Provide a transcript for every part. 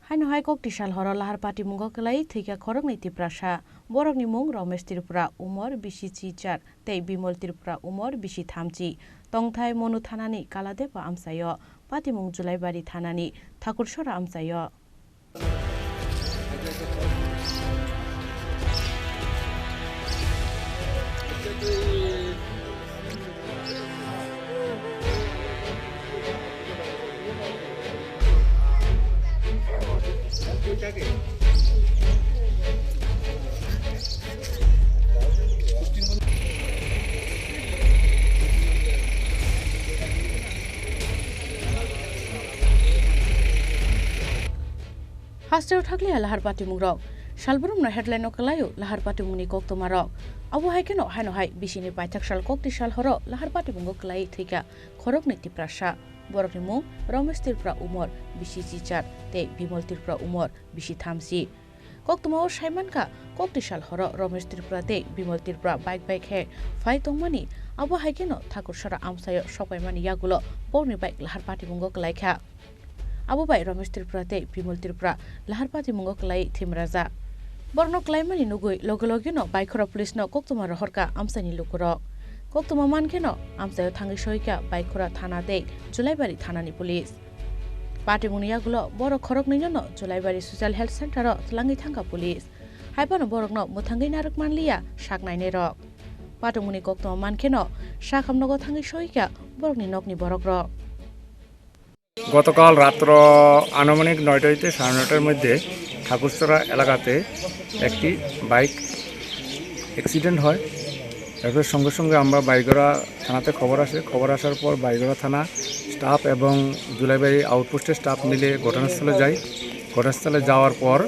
haino hai Koktisal Horo Lahar Patimungo Kwlaiwi thwi Khoroknwi Tiprasa borokni mung Romesh Tripura umor bisi chichar tei Bimol Tripura umor bisi thamchi tongthai monu thanani kaladeba amsayo Patimung Julaibari thanani Thakursora amsayo Hasteo thakle Lahar Patimungo rok salbrum na headline o kalayo Lahar Patimungni koktoma rok abo haikeno haino hai bisini paithak Koktisal Horo Lahar Patimungo Kwlaiwi thwi Khoroknwi Tiprasa borokni mung Romesh Tripura umor bisi chichar tei Bimol Tripura umor bisi thamchi koktoma o saimanka Koktisal Horo Romesh Tripura tei Bimol Tripura bike he phai tongmani abo haikeno Thakursora amsayo sokaimani yagulo borni bike Lahar Patimungo Kwlaiwi Abu bai Romesh Tripura tei Bimol Tripura Lahar Patimungo Kwlaiwi thimraja borno Kwlaimani nugui logologino baikora police no koktoma rohorka amsani lukurok koktoma mankeno amsayo thangi soika baikora thana tei Julaibari thanani police Patimungni yagulo boro Khoroknwi no Julaibari social health center ro tlangi thangka police haibano borokno muthangi narok manliya saknaine rok Patimungni koktoma mankeno sakhamnogo thangi soika borokni nokni borok rok গতকাল রাত্র আনুমানিক ৯টা হইতে ৯:৩০ মধ্যে ঠাকুরচরা এলাকাতে একটি bike accident হয়। এরপর সঙ্গে সঙ্গে আমরা বাইগড়া থানাতে খবর আসার পর বাইগড়া থানা স্টাফ এবং জুলাইবাড়ি আউটপোস্টের স্টাফ মিলে ঘটনাস্থলে যাই। ঘটনাস্থলে যাওয়ার পর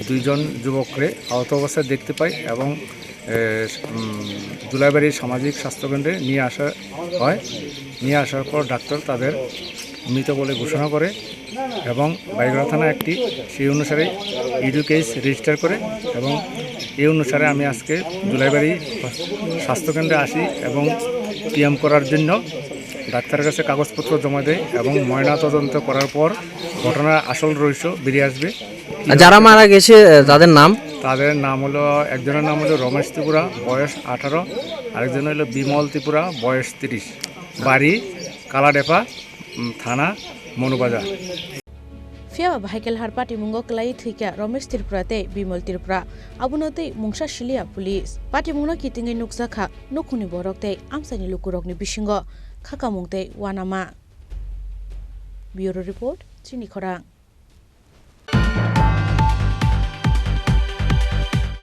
দুইজন যুবককে আহত অবস্থায় দেখতে পাই এবং জুলাইবাড়ির সামাজিক স্বাস্থ্যকেন্দ্রে নিয়ে আসা হয়। নিয়ে আসার পর ডাক্তার তাদের মৃত বলে ঘোষণা করে এবং বাইগড়া থানা একটি সেই অনুসারে ইডু কেস রেজিস্টার করে এবং এই অনুসারে আমি আজকে জুলাইবাড়ি স্বাস্থ্যকেন্দ্রে আসি এবং পিএম করার জন্য ডাক্তারের কাছে কাগজপত্র জমা দেয় এবং ময়না তদন্ত করার পর ঘটনার আসল রহস্য বেরিয়ে আসবে। যারা মারা গেছে তাদের নাম হলো একজনের নাম হলো রমেশ ত্রিপুরা বয়স 18 আরেকজন হলো বিমল ত্রিপুরা বয়স 30 বাড়ি কালাডেপা থানা Manu Bazar Fiaba bahai Lahar Patimungo Kwlaiwi thwi Romesh Tripura tei Bimol Tripura abono tei mungsa silia police Patimungno kitingai nukjaka nukuni borok tei amsani lukurokni bisingo khakamung tei wanama Bureau Report Chini Khorang